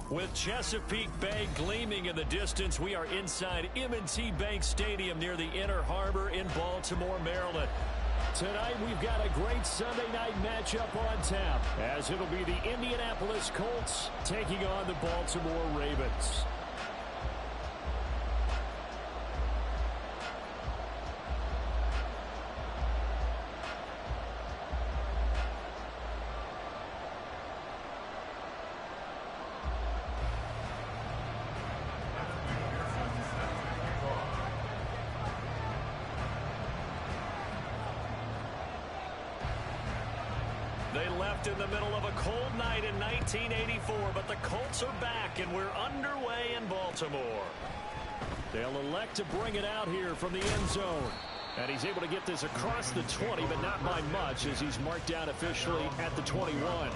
With Chesapeake Bay gleaming in the distance, we are inside M&T Bank Stadium near the Inner Harbor in Baltimore, Maryland. Tonight, we've got a great Sunday night matchup on tap, as it'll be the Indianapolis Colts taking on the Baltimore Ravens. They left in the middle of a cold night in 1984, but the Colts are back, and we're underway in Baltimore. They'll elect to bring it out here from the end zone. And he's able to get this across the 20, but not by much, as he's marked down officially at the 21.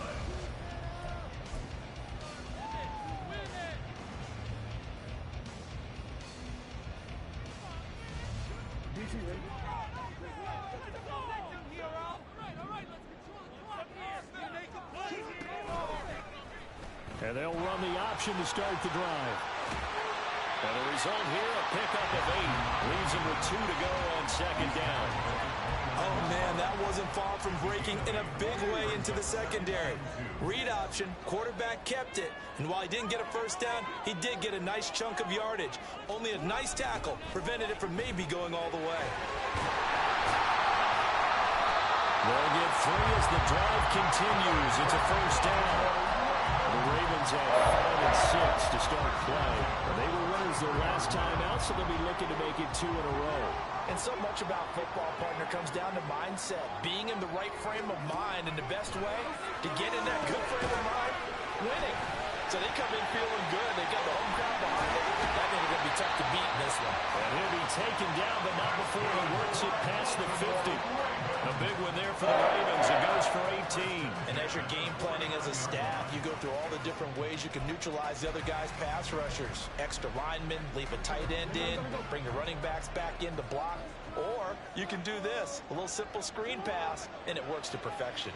And they'll run the option to start the drive. And the result here, a pickup of 8. Leaves him with 2 to go on second down. Oh, man, that wasn't far from breaking in a big way into the secondary. Read option, quarterback kept it. And while he didn't get a first down, he did get a nice chunk of yardage. Only a nice tackle prevented it from maybe going all the way. They'll get 3 as the drive continues. It's a first down. The Ravens have 5 and 6 to start play. They were winners their last time out, so they'll be looking to make it 2 in a row. And so much about football, partner, comes down to mindset. Being in the right frame of mind, and the best way to get in that good frame of mind, winning. So they come in feeling good. They got the home crowd behind them. I think it's going to be tough to beat in this one. And he'll be taken down, but not before he works it past the 50. A big one there for the Ravens. It goes for 18. And as you're game planning as a staff, you go through all the different ways you can neutralize the other guy's pass rushers. Extra linemen, leave a tight end in, bring the running backs back in to block. Or you can do this, a little simple screen pass, and it works to perfection.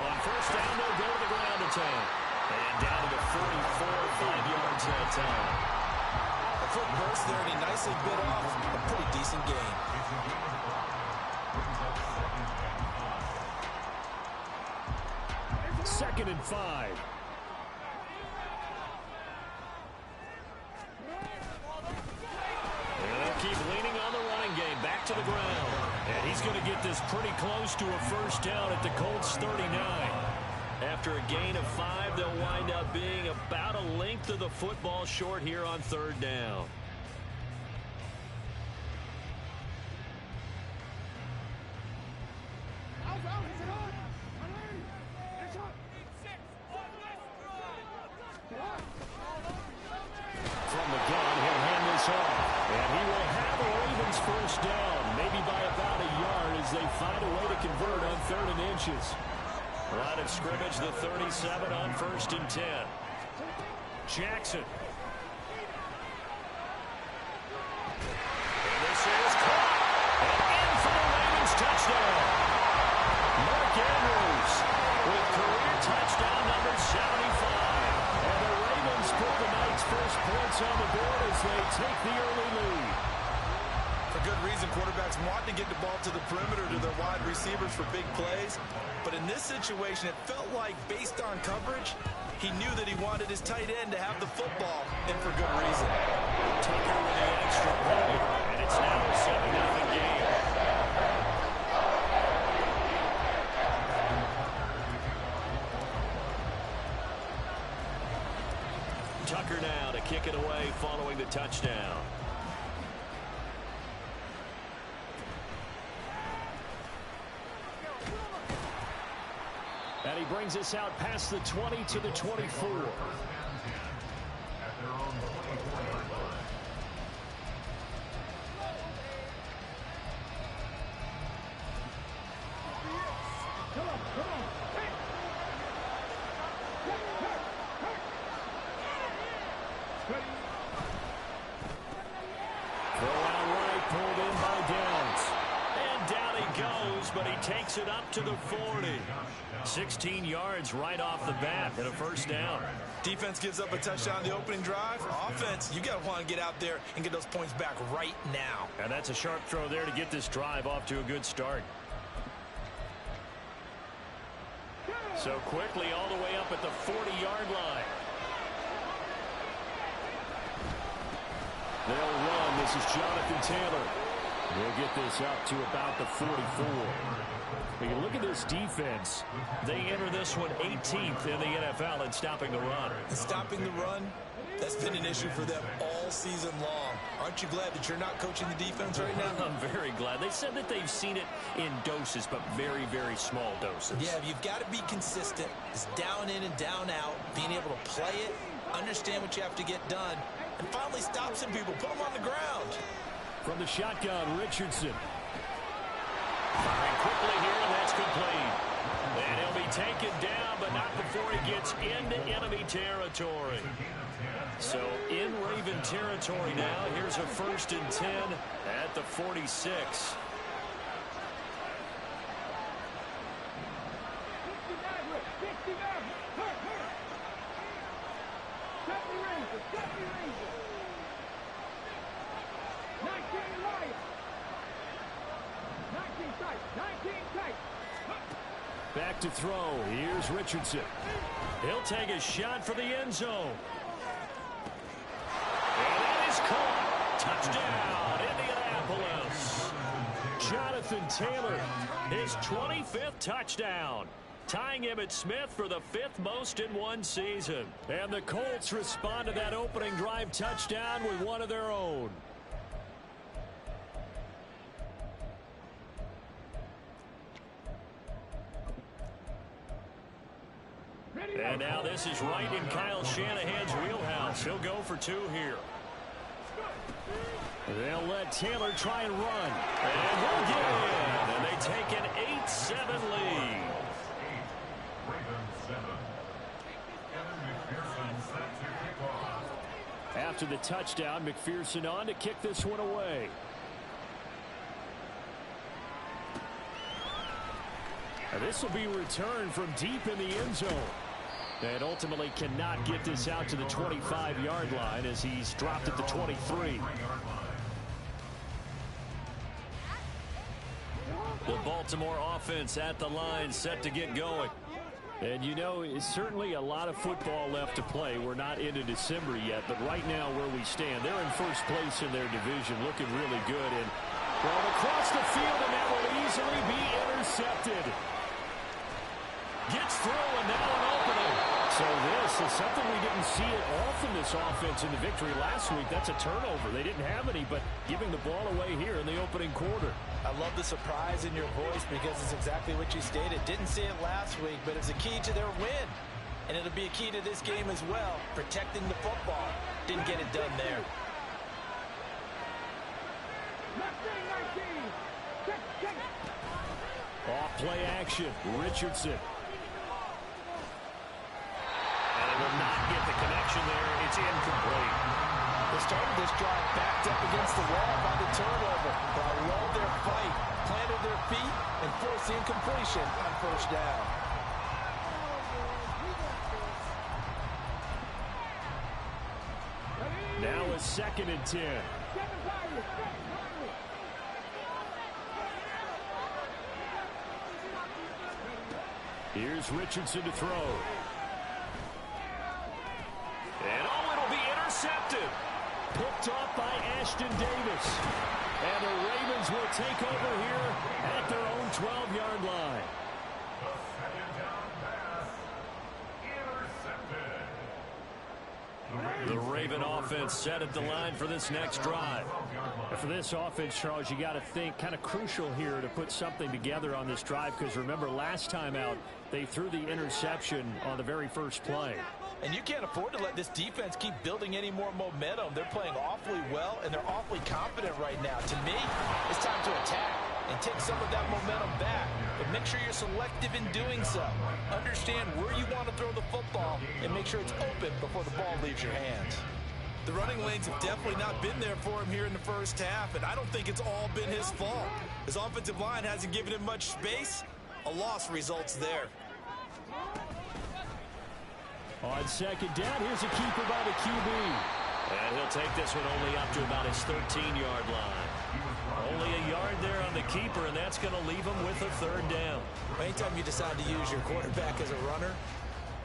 On first down, they'll go to the ground attack. And down to the 44, 5 yards that time. A foot burst there, and he nicely bit off a pretty decent gain. Second and 5. And they'll keep leaning on the running game. Back to the ground. And he's going to get this pretty close to a first down at the Colts 39. After a gain of 5, they'll wind up being about a length of the football short here on third down. From the gun, he'll hand this off. And he will have the Ravens first down, maybe by about a yard as they find a way to convert on 3rd and inches. Line of scrimmage, the 37 on 1st and 10. Jackson. And this is caught. And in for the Ravens touchdown. Mark Andrews with career touchdown number 75. And the Ravens put the night's first points on the board as they take the early lead. For good reason, quarterbacks want to get the ball to the perimeter to their wide receivers for big plays. But in this situation, it felt like, based on coverage, he knew that he wanted his tight end to have the football, and for good reason. Tucker with the extra point, and it's now a 7-0 game. Tucker now to kick it away following the touchdown. And he brings us out past the 20 to the 24. Throw out right, pulled in by Downs. And down Down he goes, but he takes it up to the 40. 16 yards right off the bat and a first down. Defense gives up a touchdown on the opening drive. Offense, you got to want to get out there and get those points back right now. And that's a sharp throw there to get this drive off to a good start. So quickly all the way up at the 40-yard line. They'll run. This is Jonathan Taylor. They'll get this up to about the 44. When you look at this defense, they enter this one 18th in the NFL in stopping the run. Stopping the run, that's been an issue for them all season long. Aren't you glad that you're not coaching the defense right now? I'm very glad. They said that they've seen it in doses, but very, very small doses. Yeah, you've got to be consistent. It's down in and down out, being able to play it, understand what you have to get done, and finally stop some people, put them on the ground. From the shotgun, Richardson. Firing quickly here, and that's complete. And he'll be taken down, but not before he gets into enemy territory. So in Raven territory now. Here's a 1st and 10 at the 46. Back to throw. Here's Richardson. He'll take a shot for the end zone. And that is caught. Touchdown, Indianapolis. Jonathan Taylor, his 25th touchdown. Tying Emmitt Smith for the 5th most in one season. And the Colts respond to that opening drive touchdown with one of their own. And now this is right in Kyle Shanahan's wheelhouse. He'll go for 2 here. They'll let Taylor try and run. And he'll get in. And they take an 8-7 lead. After the touchdown, McPherson on to kick this one away. And this will be returned from deep in the end zone. And ultimately cannot get this out to the 25-yard line as he's dropped at the 23. The Baltimore offense at the line, set to get going. And you know, it's certainly a lot of football left to play. We're not into December yet, but right now where we stand, they're in first place in their division, looking really good. And well, across the field, and that will easily be intercepted. Gets through, and now an opening. So this is something we didn't see it often, this offense in the victory last week. That's a turnover. They didn't have any, but giving the ball away here in the opening quarter. I love the surprise in your voice because it's exactly what you stated. Didn't see it last week, but it's a key to their win. And it'll be a key to this game as well, protecting the football. Didn't get it done there. Off play action, Richardson. And it will not get the connection there. It's incomplete. They started this drive backed up against the wall by the turnover. But I love their fight, planted their feet, and forced the incompletion on first down. Now a 2nd and 10. Here's Richardson to throw. And oh, it'll be intercepted. Picked off by Ashton Davis. And the Ravens will take over here at their own 12-yard line. The Raven offense set at the line for this next drive. And for this offense, Charles, you got to think kind of crucial here to put something together on this drive, because remember last time out they threw the interception on the very first play. And you can't afford to let this defense keep building any more momentum. They're playing awfully well, and they're awfully confident right now. To me, it's time to attack and take some of that momentum back. But make sure you're selective in doing so. Understand where you want to throw the football and make sure it's open before the ball leaves your hands. The running lanes have definitely not been there for him here in the first half, and I don't think it's all been his fault. His offensive line hasn't given him much space. A loss results there. On second down, here's a keeper by the QB. And he'll take this one only up to about his 13-yard line. Only a yard there on the keeper, and that's going to leave him with a third down. Anytime you decide to use your quarterback as a runner,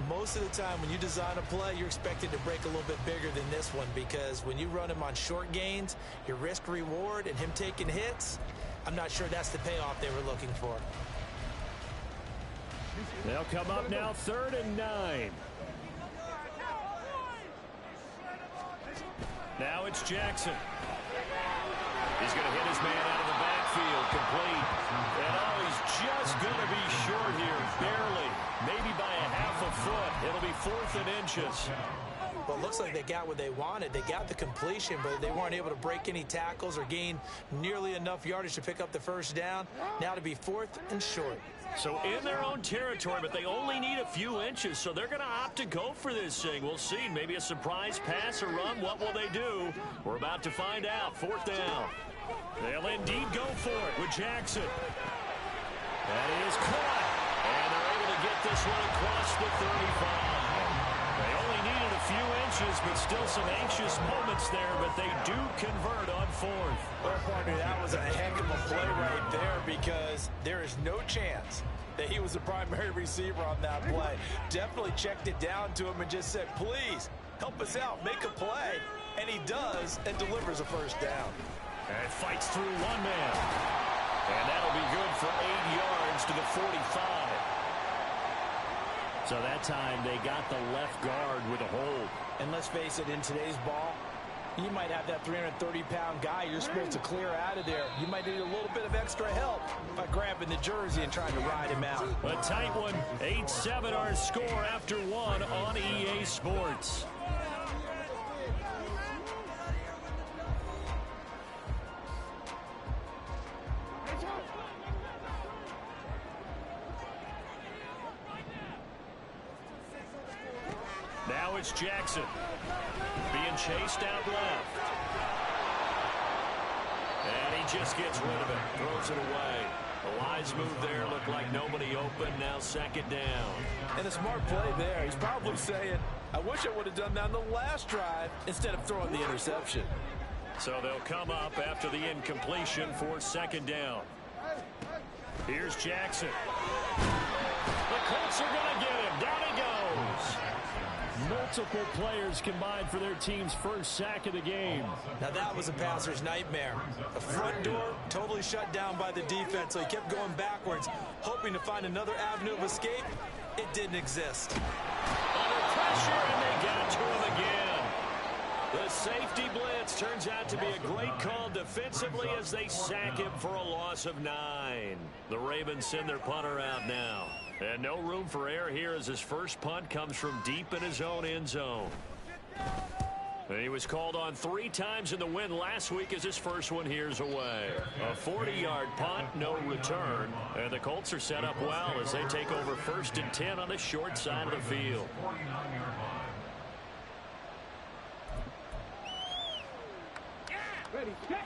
most of the time when you design a play, you're expected to break a little bit bigger than this one, because when you run him on short gains, your risk-reward and him taking hits, I'm not sure that's the payoff they were looking for. They'll come up now 3rd and 9. Now it's Jackson. He's going to hit his man out of the backfield, complete. And oh, he's just going to be short here, barely. Maybe by a half a foot. It'll be 4th and inches. Well, it looks like they got what they wanted. They got the completion, but they weren't able to break any tackles or gain nearly enough yardage to pick up the first down. Now to be 4th and short. So in their own territory, but they only need a few inches, so they're going to opt to go for this thing. We'll see. Maybe a surprise pass or run. What will they do? We're about to find out. 4th down. They'll indeed go for it with Jackson. That is caught. And they're able to get this one across the 35. They only needed a few inches, but still some anxious moments there, but they do convert on 4th. Well, partner, that was a heck of a play right there, because there is no chance that he was the primary receiver on that play. Definitely checked it down to him and just said, please, help us out, make a play. And he does, and delivers a first down. And fights through one man. And that'll be good for 8 yards to the 45. So that time they got the left guard with a hold. And let's face it, in today's ball, you might have that 330-pound guy you're supposed to clear out of there. You might need a little bit of extra help by grabbing the jersey and trying to ride him out. A tight one. 8-7 our score after 1 on EA Sports. Now it's Jackson being chased out left. And he just gets rid of it, throws it away. The wise move there, looked like nobody open, now 2nd down. And a smart play there. He's probably saying, I wish I would have done that on the last drive instead of throwing the interception. So they'll come up after the incompletion for 2nd down. Here's Jackson. The Colts are going to get him. Down he goes. Multiple players combined for their team's first sack of the game. Now that was a passer's nightmare. The front door totally shut down by the defense, so he kept going backwards, hoping to find another avenue of escape. It didn't exist. Under pressure, and they got to him again. The safety blitz turns out to be a great call defensively as they sack him for a loss of 9. The Ravens send their punter out now. And no room for error here as his first punt comes from deep in his own end zone. And he was called on 3 times in the win last week as his first one here's away. A 40-yard punt, no return. And the Colts are set up well as they take over 1st and 10 on the short side of the field. Ready, set.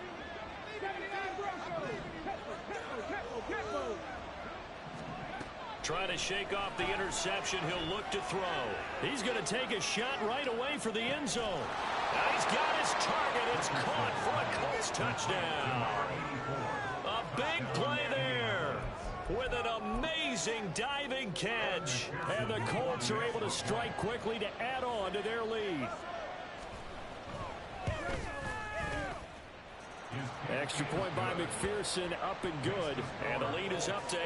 Trying to shake off the interception, he'll look to throw. He's going to take a shot right away for the end zone. Now he's got his target. It's caught for a Colts touchdown. A big play there with an amazing diving catch. And the Colts are able to strike quickly to add on to their lead. Extra point by McPherson, up and good. And the lead is up to 8.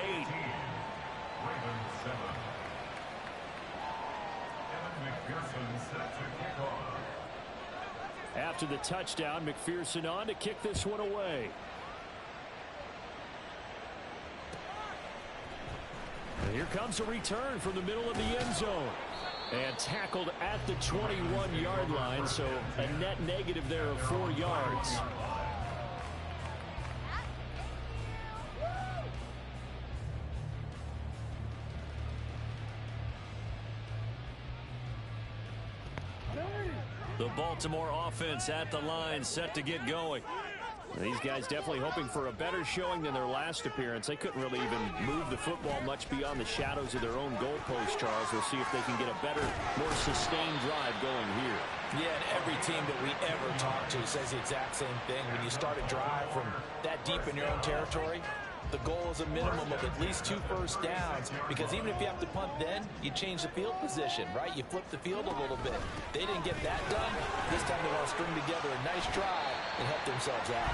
After the touchdown, McPherson on to kick this one away. And here comes a return from the middle of the end zone. And tackled at the 21-yard line, so a net negative there of 4 yards. The Baltimore offense at the line, set to get going. These guys definitely hoping for a better showing than their last appearance. They couldn't really even move the football much beyond the shadows of their own goalpost, Charles. We'll see if they can get a better, more sustained drive going here. Yeah, and every team that we ever talk to says the exact same thing. When you start a drive from that deep in your own territory, the goal is a minimum of at least 2 first downs, because even if you have to punt then, you change the field position, right? You flip the field a little bit. They didn't get that done. This time they want to string together a nice drive and help themselves out.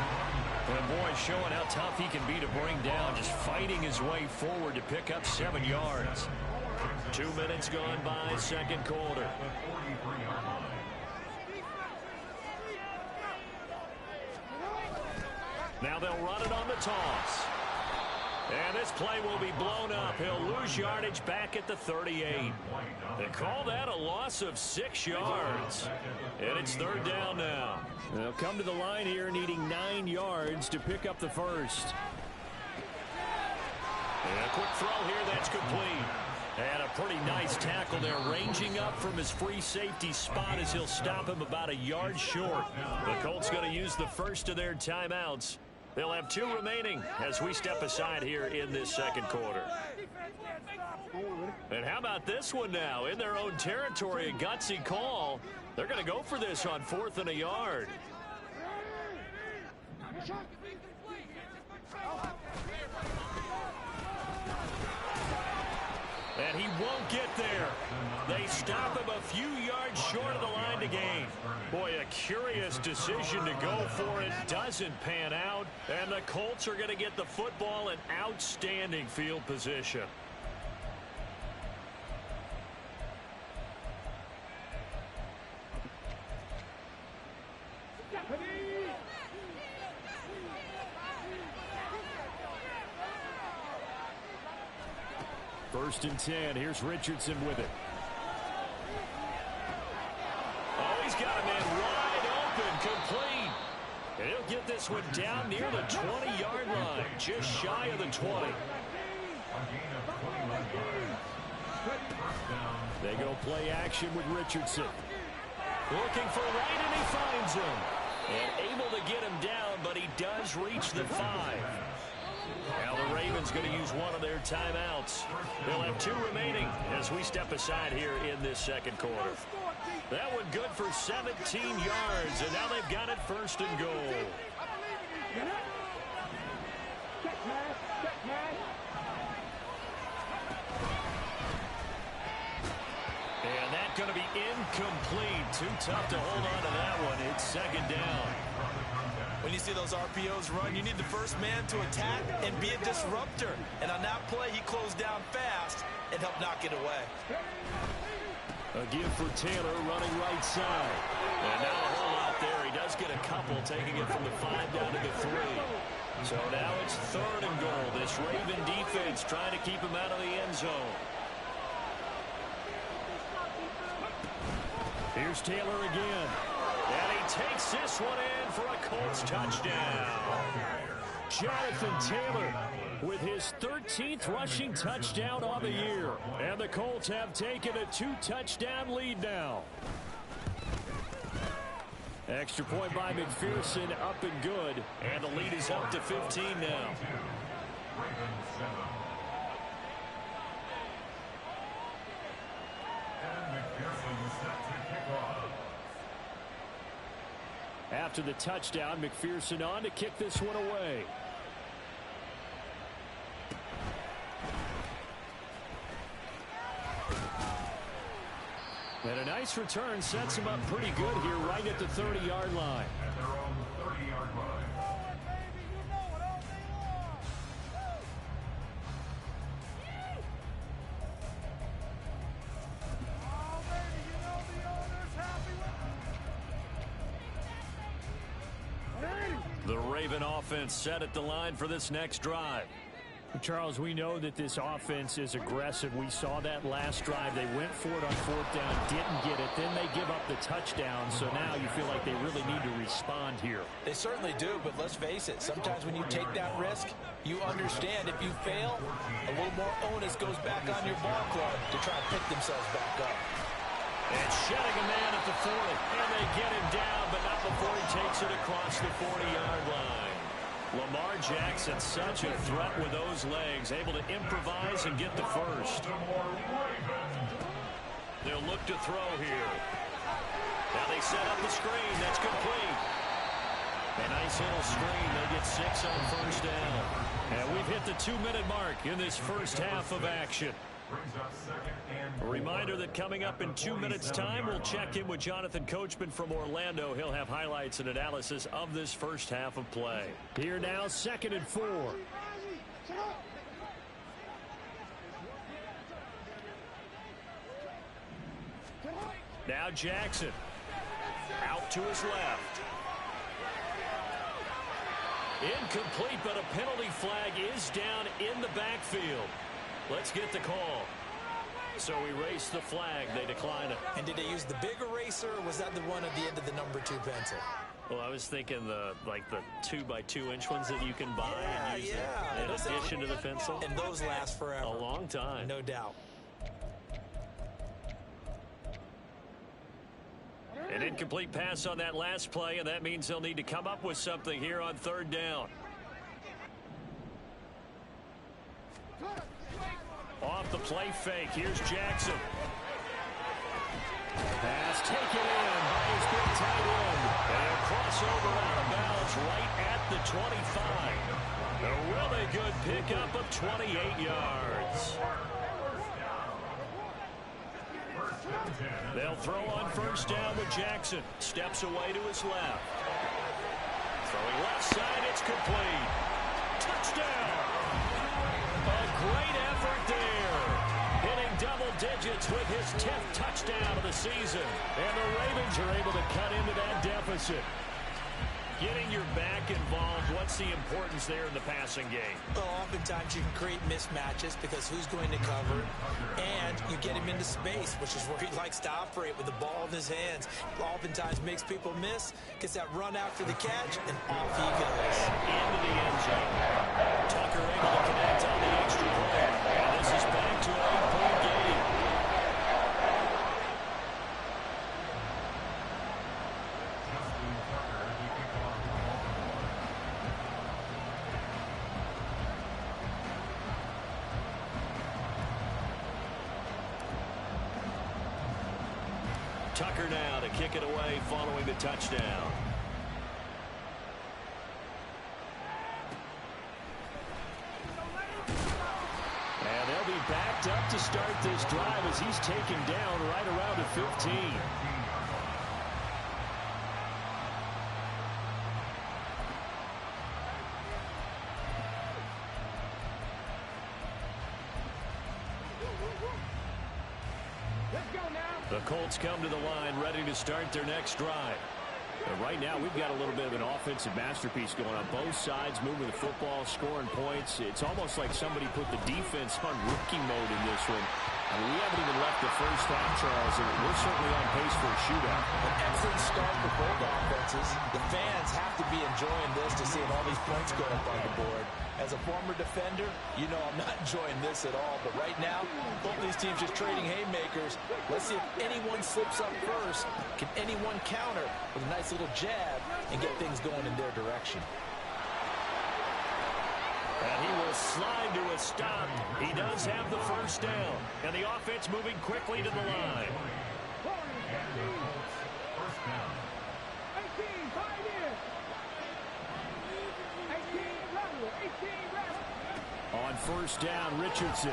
And boy, showing how tough he can be to bring down, just fighting his way forward to pick up 7 yards. 2 minutes gone by, second quarter. Now they'll run it on the toss. And this play will be blown up. He'll lose yardage back at the 38. They call that a loss of 6 yards. And it's third down now. They'll come to the line here needing 9 yards to pick up the first. And a quick throw here, that's complete. And a pretty nice tackle there, ranging up from his free safety spot as he'll stop him about a yard short. The Colts going to use the first of their timeouts. They'll have 2 remaining as we step aside here in this second quarter. And how about this one now? In their own territory, a gutsy call. They're going to go for this on 4th and a yard. And he won't get there. They stop him a few yards short of the line to gain. Boy, a curious decision to go for it. Doesn't pan out. And the Colts are going to get the football in outstanding field position. First and 10. Here's Richardson with it. Oh, he's got a man wide open, complete. And he'll get this one down near the 20-yard line, just shy of the 20. They go play action with Richardson. Looking for right, and he finds him. And able to get him down, but he does reach the 5. Now the Ravens going to use one of their timeouts. They'll have 2 remaining as we step aside here in this second quarter. That one good for 17 yards, and now they've got it first and goal. And that's going to be incomplete. Too tough to hold on to that one. It's second down. When you see those RPOs run, you need the first man to attack and be a disruptor. And on that play, he closed down fast and helped knock it away. A give for Taylor running right side. And now a whole lot there. He does get a couple, taking it from the 5 down to the 3. So now it's third and goal. This Raven defense trying to keep him out of the end zone. Here's Taylor again. And he takes this one in for a Colts touchdown. Jonathan Taylor with his 13th rushing touchdown on the year. And the Colts have taken a 2-touchdown lead now. Extra point by McPherson, up and good. And the lead is up to 15 now. After the touchdown, McPherson on to kick this one away. And a nice return sets him up pretty good here right at the 30-yard line. The Raven offense set at the line for this next drive. Charles, we know that this offense is aggressive. We saw that last drive. They went for it on 4th down, didn't get it. Then they give up the touchdown. So now you feel like they really need to respond here. They certainly do, but let's face it. Sometimes when you take that risk, you understand if you fail, a little more onus goes back on your ball club to try and pick themselves back up. And shedding a man at the 40. And they get him down, but not before he takes it across the 40-yard line. Lamar Jackson, such a threat with those legs, able to improvise and get the first. They'll look to throw here. Now they set up the screen. That's complete. A nice little screen. They get 6 on first down. And we've hit the 2-minute mark in this first half of action. A reminder that coming up in 2 minutes' time, we'll check in with Jonathan Coachman from Orlando. He'll have highlights and analysis of this first half of play. Here now, 2nd and 4. Now Jackson. Out to his left. Incomplete, but a penalty flag is down in the backfield. Let's get the call. So erase the flag. They decline it. And did they use the big eraser, or was that the one at the end of the number 2 pencil? Well, I was thinking the 2x2-inch ones that you can buy and use in addition to the pencil. And those last forever. A long time. No doubt. An incomplete pass on that last play, and that means they'll need to come up with something here on 3rd down. Off the play fake. Here's Jackson. Pass taken in by his big tight end. And a crossover out of bounds right at the 25. A really good pickup of 28 yards. They'll throw on first down with Jackson. Steps away to his left. Throwing left side, it's complete. Touchdown! A great effort there. Hitting double digits with his 10th touchdown of the season. And the Ravens are able to cut into that deficit. Getting your back involved, what's the importance there in the passing game? Well, oftentimes you can create mismatches because who's going to cover, and you get him into space, which is where he likes to operate with the ball in his hands. Oftentimes makes people miss, gets that run after the catch, and off he goes. Into the end zone. Tucker able to connect on the extra play. And this is back to an 8-point game. Tucker now to kick it away following the touchdown. And they'll be backed up to start this drive as he's taken down right around the 15. The Colts come to the line ready to start their next drive. And right now we've got a little bit of an offensive masterpiece going on. Both sides moving the football, scoring points. It's almost like somebody put the defense on rookie mode in this one. I mean, we haven't even left the first half, Charles, and we're certainly on pace for a shootout. An excellent start for both offenses. The fans have to be enjoying this to see all these points go up on the board. As a former defender, you know I'm not enjoying this at all. But right now, both these teams just trading haymakers. Let's see if anyone slips up first. Can anyone counter with a nice little jab and get things going in their direction? And he will slide to a stop. He does have the first down. And the offense moving quickly to the line. On first down, Richardson.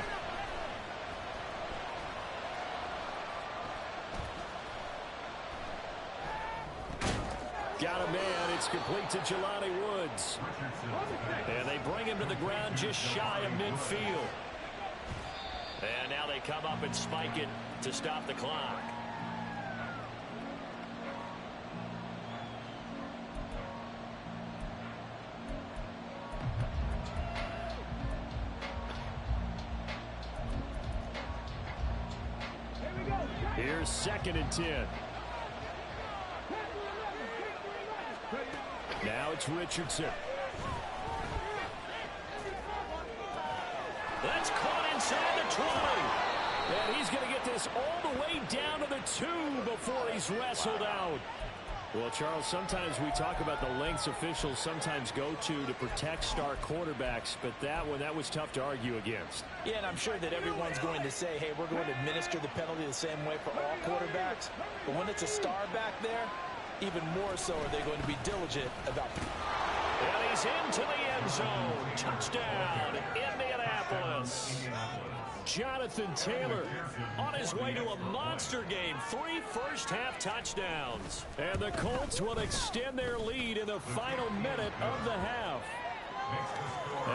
Got a man. It's complete to Jelani Woods. And they bring him to the ground just shy of midfield. And now they come up and spike it to stop the clock. Here's 2nd and 10. Now it's Richardson. That's caught inside the 20. And he's going to get this all the way down to the 2 before he's wrestled out. Well, Charles, sometimes we talk about the lengths officials sometimes go to protect star quarterbacks, but that one, that was tough to argue against. Yeah, and I'm sure that everyone's going to say, hey, we're going to administer the penalty the same way for all quarterbacks. But when it's a star back there, even more so are they going to be diligent about. And he's into the end zone. Touchdown, Indianapolis. Jonathan Taylor on his way to a monster game. 3 first-half touchdowns. And the Colts will extend their lead in the final minute of the half.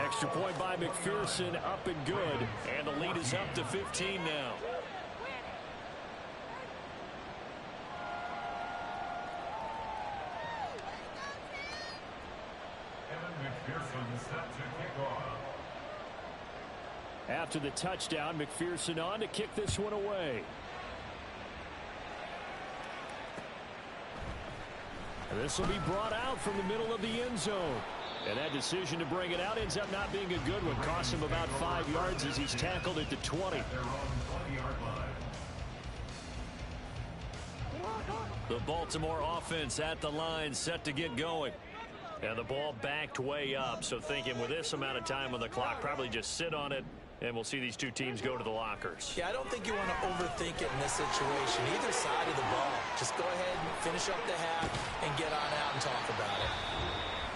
Extra point by McPherson, up and good. And the lead is up to 15 now. After the touchdown, McPherson on to kick this one away. And this will be brought out from the middle of the end zone. And that decision to bring it out ends up not being a good one. Costs him about 5 yards as he's tackled at the 20. The Baltimore offense at the line, set to get going. And the ball backed way up. So thinking with this amount of time on the clock, probably just sit on it. And we'll see these two teams go to the lockers. Yeah, I don't think you want to overthink it in this situation. Either side of the ball. Just go ahead and finish up the half and get on out and talk about it.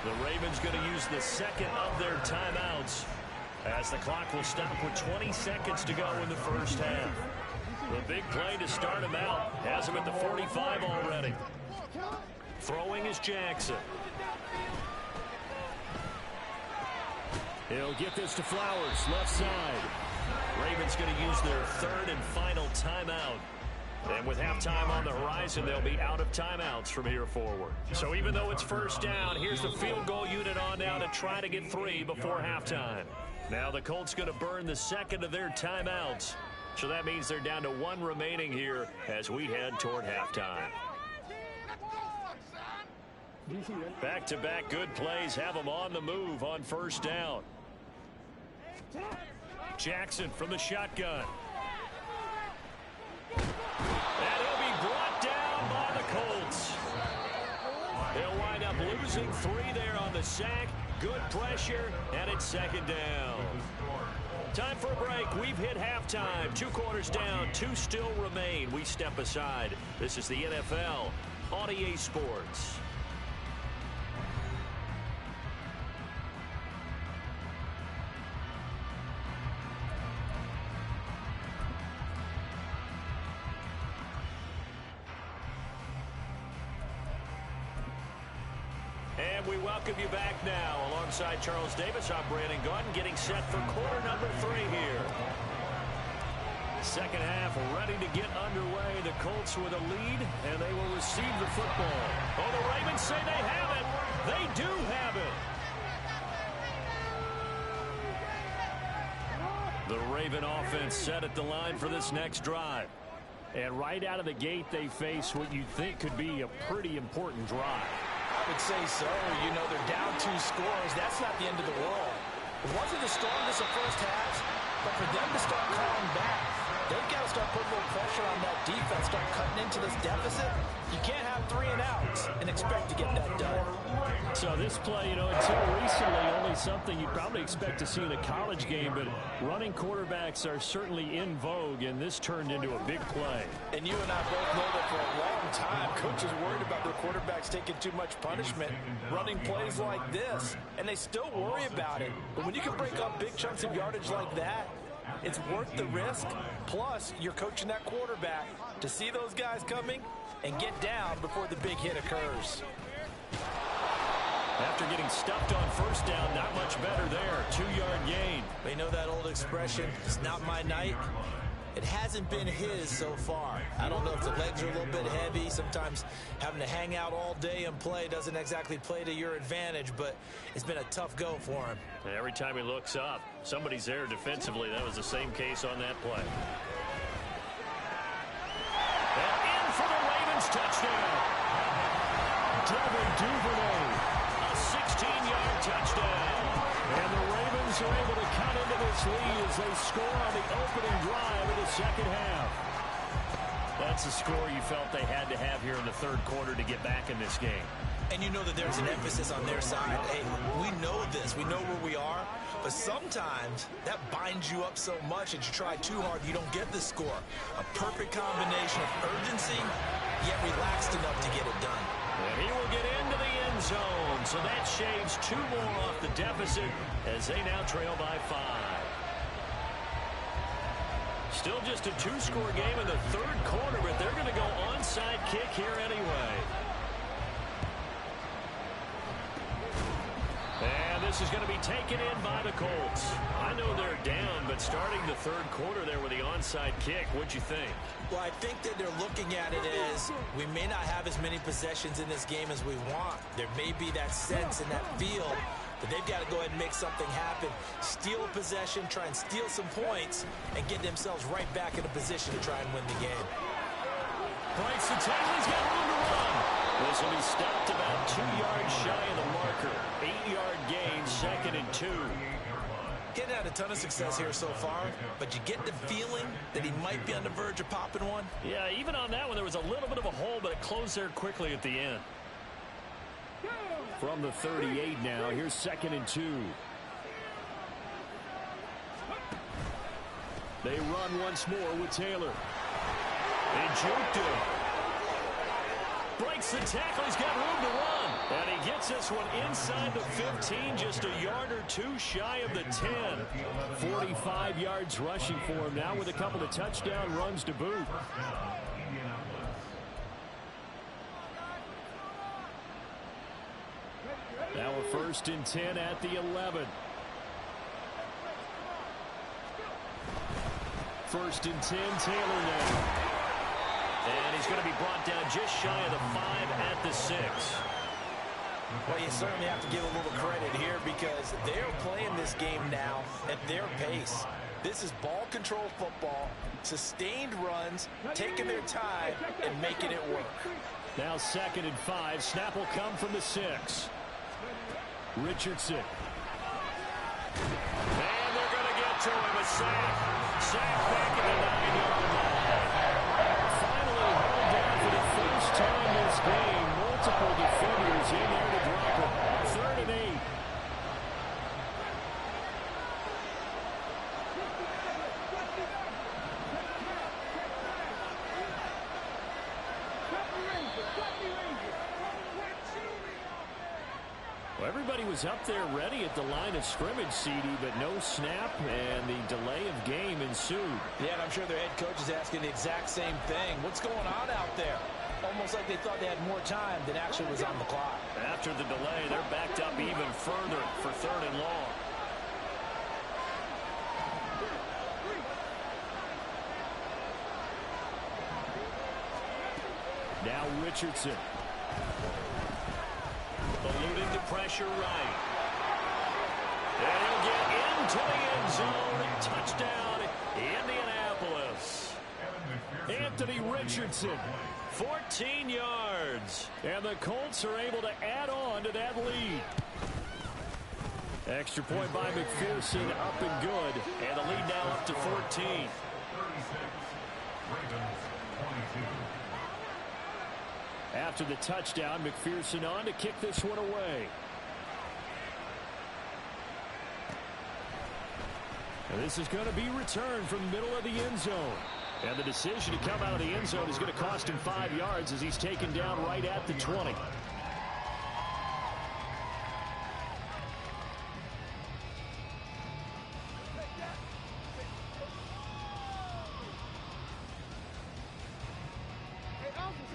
The Ravens going to use the second of their timeouts as the clock will stop with 20 seconds to go in the first half. The big play to start him out has him at the 45 already. Throwing is Jackson. He'll get this to Flowers, left side. Ravens going to use their third and final timeout. And with halftime on the horizon, they'll be out of timeouts from here forward. So even though it's first down, here's the field goal unit on now to try to get 3 before halftime. Now the Colts going to burn the second of their timeouts. So that means they're down to 1 remaining here as we head toward halftime. Back-to-back good plays have them on the move on first down. Jackson from the shotgun. And he'll be brought down by the Colts. They'll wind up losing 3 there on the sack. Good pressure, and it's second down. Time for a break. We've hit halftime. 2 quarters down, 2 still remain. We step aside. This is the NFL on EA Sports. And we welcome you back now. Alongside Charles Davis, I'm Brandon Gaudin, getting set for quarter number 3 here. Second half ready to get underway. The Colts with a lead, and they will receive the football. Oh, the Ravens say they have it. They do have it. The Raven offense set at the line for this next drive. And right out of the gate, they face what you think could be a pretty important drive. I would say so. You know, they're down 2 scores. That's not the end of the world. It wasn't the strongest of first halves, but for them to start calling back, they've got to start putting a little pressure on that defense, start cutting into this deficit. You can't have 3 and outs and expect to get that done. So this play, you know, until recently, only something you'd probably expect to see in a college game, but running quarterbacks are certainly in vogue, and this turned into a big play. And you and I both know that for a long time, coaches worried about their quarterbacks taking too much punishment, running plays like this, and they still worry about it. But when you can break up big chunks of yardage like that, it's worth the risk. Plus, you're coaching that quarterback to see those guys coming and get down before the big hit occurs. After getting stuffed on first down, not much better there. 2-yard gain. They know that old expression, it's not my night. It hasn't been his so far. I don't know if the legs are a little bit heavy. Sometimes having to hang out all day and play doesn't exactly play to your advantage, but it's been a tough go for him. And every time he looks up, somebody's there defensively. That was the same case on that play. And in for the Ravens touchdown. Devin Duvernay, a 16-yard touchdown. And the Ravens are able to cut into this lead as they score on the opening drive of the second half. That's a score you felt they had to have here in the third quarter to get back in this game. And you know that there's an emphasis on their side. Hey, we know this. We know where we are. But sometimes that binds you up so much that you try too hard, you don't get the score. A perfect combination of urgency, yet relaxed enough to get it done. And he will get into the end zone. So that shaves 2 more off the deficit as they now trail by 5. Still just a 2-score game in the third quarter, but they're going to go onside kick here anyway. And this is going to be taken in by the Colts. I know they're down, but starting the third quarter there with the onside kick, what'd you think? Well, I think that they're looking at it as we may not have as many possessions in this game as we want. There may be that sense and that feel, but they've got to go ahead and make something happen. Steal a possession, try and steal some points, and get themselves right back in a position to try and win the game. Breaks the tackle. He's got room to run. This will be stopped about 2 yards shy of the marker. 8-yard gain, 2nd and 2. Getting had a ton of success here so far, but you get the feeling that he might be on the verge of popping one. Yeah, even on that one, there was a little bit of a hole, but it closed there quickly at the end. From the 38 now, here's 2nd and 2. They run once more with Taylor. And juked him. Breaks the tackle. He's got room to run. And he gets this one inside the 15, just a yard or 2 shy of the 10. 45 yards rushing for him now with a couple of touchdown runs to boot. Now a 1st and 10 at the 11. 1st and 10, Taylor now. And he's going to be brought down just shy of the 5 at the 6. Well, you certainly have to give a little credit here because they're playing this game now at their pace. This is ball control football, sustained runs, taking their time, and making it work. Now 2nd and 5. Snap will come from the 6. Richardson. And they're going to get to him. A sack. Sack back at the 9-yard line. Finally hauled down for the first time this game. Multiple defenders in there to drop him. 3rd and 8. Well, everybody was up there ready at the line of scrimmage, CD, but no snap, and the delay of game ensued. Yeah, and I'm sure their head coach is asking the exact same thing. What's going on out there? Almost like they thought they had more time than actually was on the clock. After the delay, they're backed up even further for 3rd and long. Now Richardson. Alluding to pressure right. And he'll get into the end zone. Touchdown, Indianapolis. Anthony Richardson, 14 yards. And the Colts are able to add on to that lead. Extra point by McPherson, up and good. And the lead now up to 14. After the touchdown, McPherson on to kick this one away. And this is going to be returned from the middle of the end zone. And the decision to come out of the end zone is going to cost him 5 yards as he's taken down right at the 20.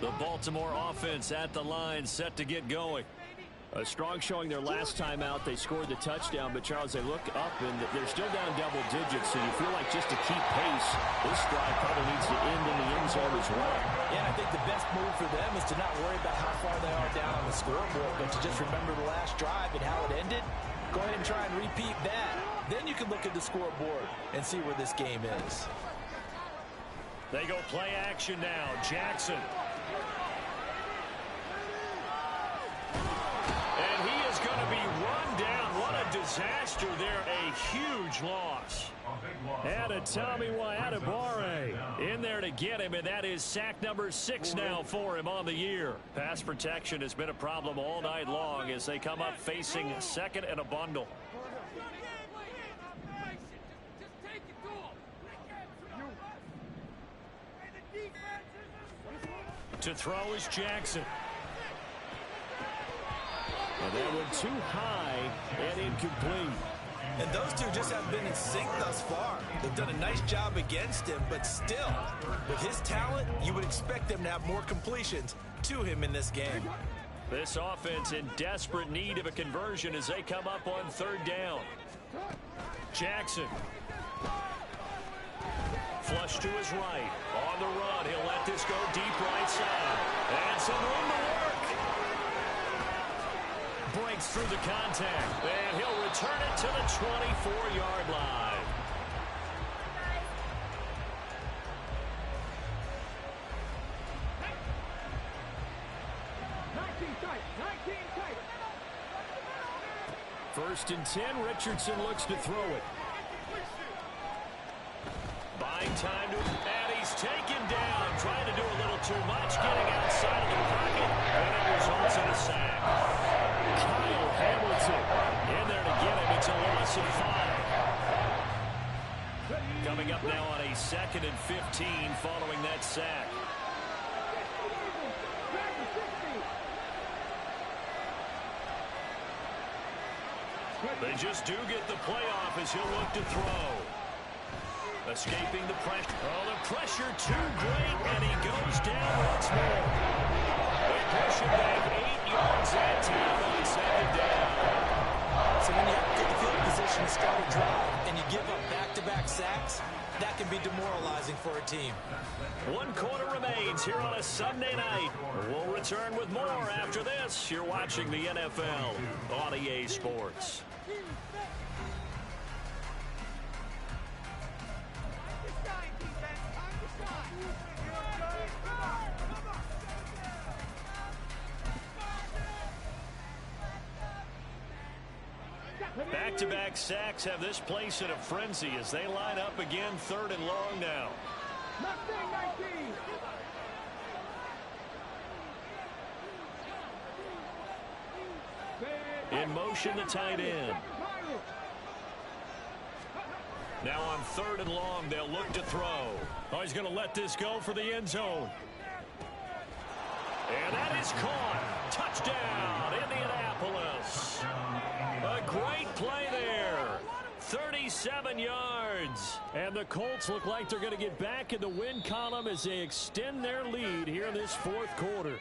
The Baltimore offense at the line, set to get going. A strong showing their last time out. They scored the touchdown, but Charles, they look up and they're still down double digits, so you feel like just to keep pace, this drive probably needs to end in the end zone as well. Yeah, I think the best move for them is to not worry about how far they are down on the scoreboard, but to just remember the last drive and how it ended. Go ahead and try and repeat that. Then you can look at the scoreboard and see where this game is. They go play action now. Jackson. And he is going to be run down. What a disaster there, a huge loss. And a Tommy Adebawore in there to get him, and that is sack number 6 now for him on the year. Pass protection has been a problem all night long as they come up facing second and a bundle. To throw is Jackson. And that went too high and incomplete. And those two just haven't been in sync thus far. They've done a nice job against him, but still, with his talent, you would expect them to have more completions to him in this game. This offense in desperate need of a conversion as they come up on third down. Jackson. Flush to his right. On the run, he'll let this go deep right side. And some room to work. Breaks through the contact. And he'll return it to the 24-yard line. First and 10, Richardson looks to throw it. Buying time to, and he's taken down, trying to do a little too much, getting outside of the pocket, and it results in a sack. Kyle Hamilton in there to get him. It's a loss of 5. Coming up now on a 2nd and 15 following that sack. They just do get the playoff as he'll look to throw. Escaping the pressure. Oh, the pressure too great, and he goes down once more. They push him back 8 yards that time on 2nd down. So when you have to get the field position to start a drive and you give up back-to-back sacks, that can be demoralizing for a team. 1 quarter remains here on a Sunday night. We'll return with more after this. You're watching the NFL on EA Sports. Back-to-back sacks have this place in a frenzy as they line up again 3rd and long now. In motion, the tight end. Now on 3rd and long, they'll look to throw. Oh, he's going to let this go for the end zone. And that is caught. Touchdown, Indianapolis. A great play there. 37 yards. And the Colts look like they're going to get back in the win column as they extend their lead here in this 4th quarter.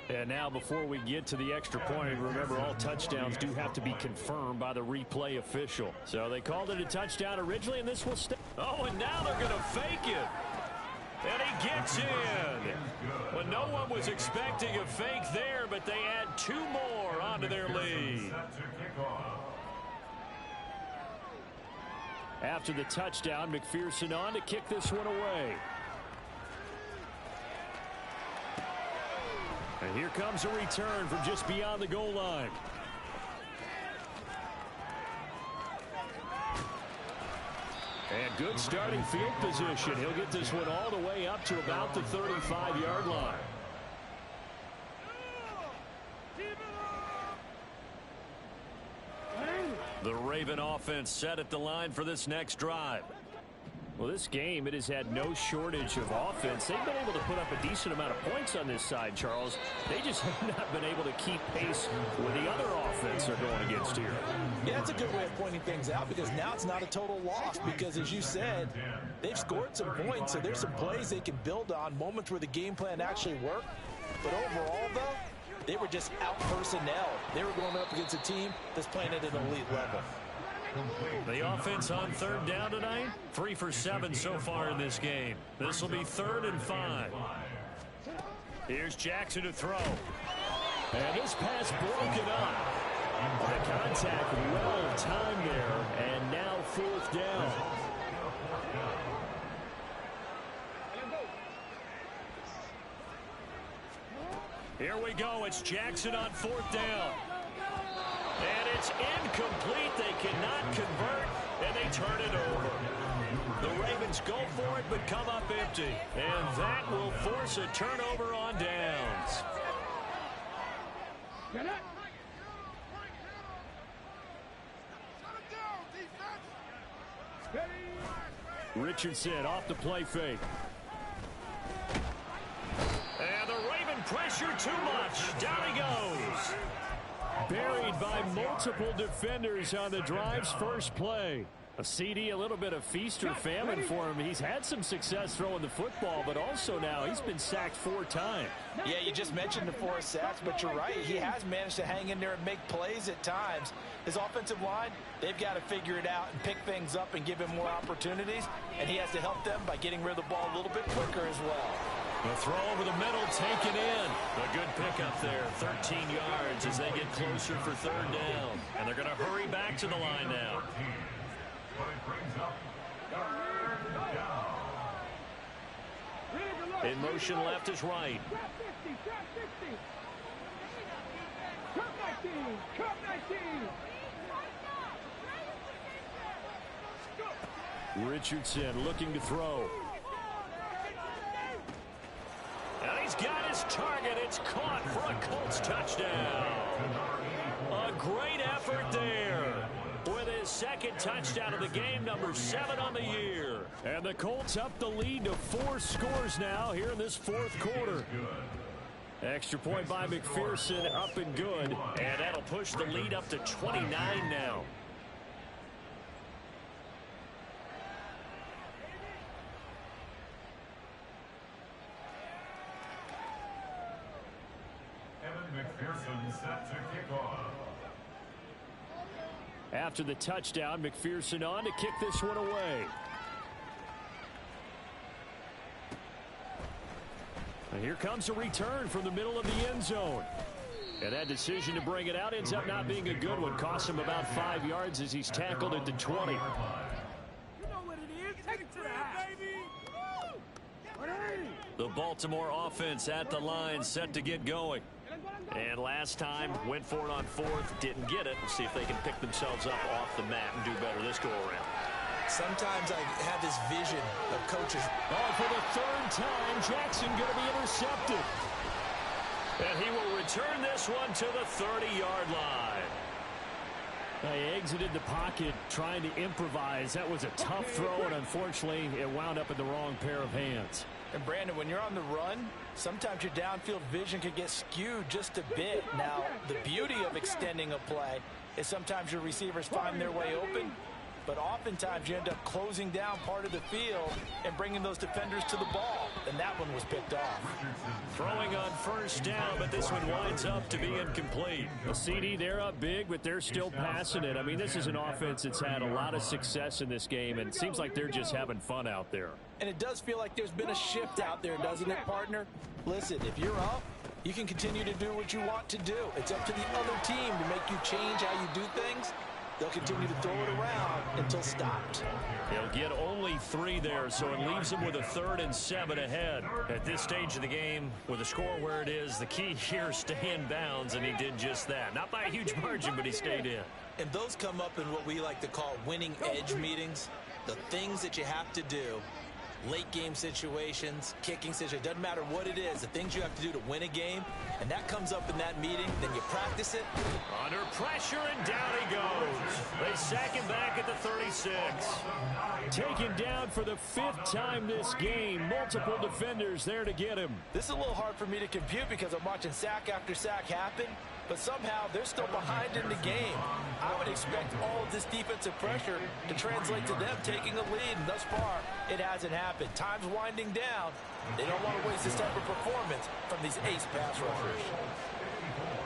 And now before we get to the extra point, remember all touchdowns do have to be confirmed by the replay official. So they called it a touchdown originally, and this will stay. Oh, and now they're going to fake it. And he gets in. Well, no one was expecting a fake there, but they add 2 more onto their lead. After the touchdown, McPherson on to kick this one away. And here comes a return from just beyond the goal line. And good starting field position. He'll get this one all the way up to about the 35-yard line. The Raven offense set at the line for this next drive. Well, this game, it has had no shortage of offense. They've been able to put up a decent amount of points on this side, Charles. They just have not been able to keep pace with the other offense they're going against here. Yeah, that's a good way of pointing things out because now it's not a total loss because, as you said, they've scored some points, so there's some plays they can build on, moments where the game plan actually worked. But overall, though, they were just out-personnel. They were going up against a team that's playing at an elite level. The offense on 3rd down tonight, 3 for 7 so far in this game. This will be 3rd and 5. Here's Jackson to throw. And this pass broken up. The contact well timed there, and now 4th down. Here we go. It's Jackson on 4th down. And It's incomplete. They cannot convert, and they turn it over. The Ravens go for it, but come up empty. And that will force a turnover on downs. Get up. Richardson off the play fake. And the Raven pressure too much. Down he goes. Buried by multiple defenders on the drive's first play. A CD, a little bit of feast or famine for him. He's had some success throwing the football, but also now he's been sacked 4 times. Yeah, you just mentioned the 4 sacks, but you're right. He has managed to hang in there and make plays at times. His offensive line, they've got to figure it out and pick things up and give him more opportunities, and he has to help them by getting rid of the ball a little bit quicker as well. The throw over the middle, taken in. A good pickup there, 13 yards as they get closer for 3rd down. And they're going to hurry back to the line now. In motion, left is right. Richardson looking to throw. And he's got his target. It's caught for a Colts touchdown. A great effort there. With his 2nd touchdown of the game, number 7 on the year. And the Colts up the lead to 4 scores now here in this 4th quarter. Extra point by McPherson, up and good. And that'll push the lead up to 29 now. McPherson set to kick off. After the touchdown, McPherson on to kick this one away. And here comes a return from the middle of the end zone. And that decision to bring it out ends up not being a good one. Costs him about 5 yards as he's tackled at the 20. You know what it is. Take it to the house, baby. The Baltimore offense at the line, set to get going. And last time, went for it on 4th, didn't get it. We'll see if they can pick themselves up off the mat and do better this go-around. Sometimes I have this vision of coaches. Oh, for the 3rd time, Jackson going to be intercepted. And he will return this one to the 30-yard line. They exited the pocket trying to improvise. That was a tough throw, and unfortunately, it wound up in the wrong pair of hands. And Brandon, when you're on the run, sometimes your downfield vision can get skewed just a bit. Now, the beauty of extending a play is sometimes your receivers find their way open, but oftentimes you end up closing down part of the field and bringing those defenders to the ball, and that one was picked off. Throwing on 1st down, but this one winds up to be incomplete. A CD, they're up big, but they're still passing it. I mean, this is an offense that's had a lot of success in this game, and it seems like they're just having fun out there. And it does feel like there's been a shift out there, doesn't it, partner? Listen, if you're up, you can continue to do what you want to do. It's up to the other team to make you change how you do things. They'll continue to throw it around until stopped. He'll get only 3 there, so it leaves him with a 3rd and 7 ahead. At this stage of the game, with the score where it is, the key here is stay in bounds, and he did just that. Not by a huge margin, but he stayed in. And those come up in what we like to call winning edge meetings. The things that you have to do. Late game situations, kicking situations, doesn't matter what it is, the things you have to do to win a game, and that comes up in that meeting, then you practice it. Under pressure, and down he goes. They sack him back at the 36. Taken down for the 5th time this game. Multiple defenders there to get him. This is a little hard for me to compute because I'm watching sack after sack happen, but somehow they're still behind in the game. I would expect all of this defensive pressure to translate to them taking a lead, and thus far, it hasn't happened. Time's winding down. They don't want to waste this type of performance from these ace pass rushers.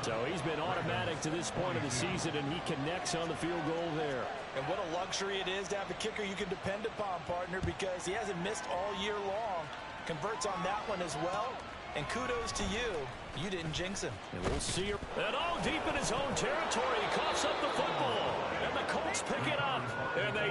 So he's been automatic to this point of the season, and he connects on the field goal there. And what a luxury it is to have a kicker you can depend upon, partner, because he hasn't missed all year long. Converts on that one as well. And kudos to you. You didn't jinx him. And we'll see her. And all deep in his own territory. He coughs up the football. And the Colts pick it up. And they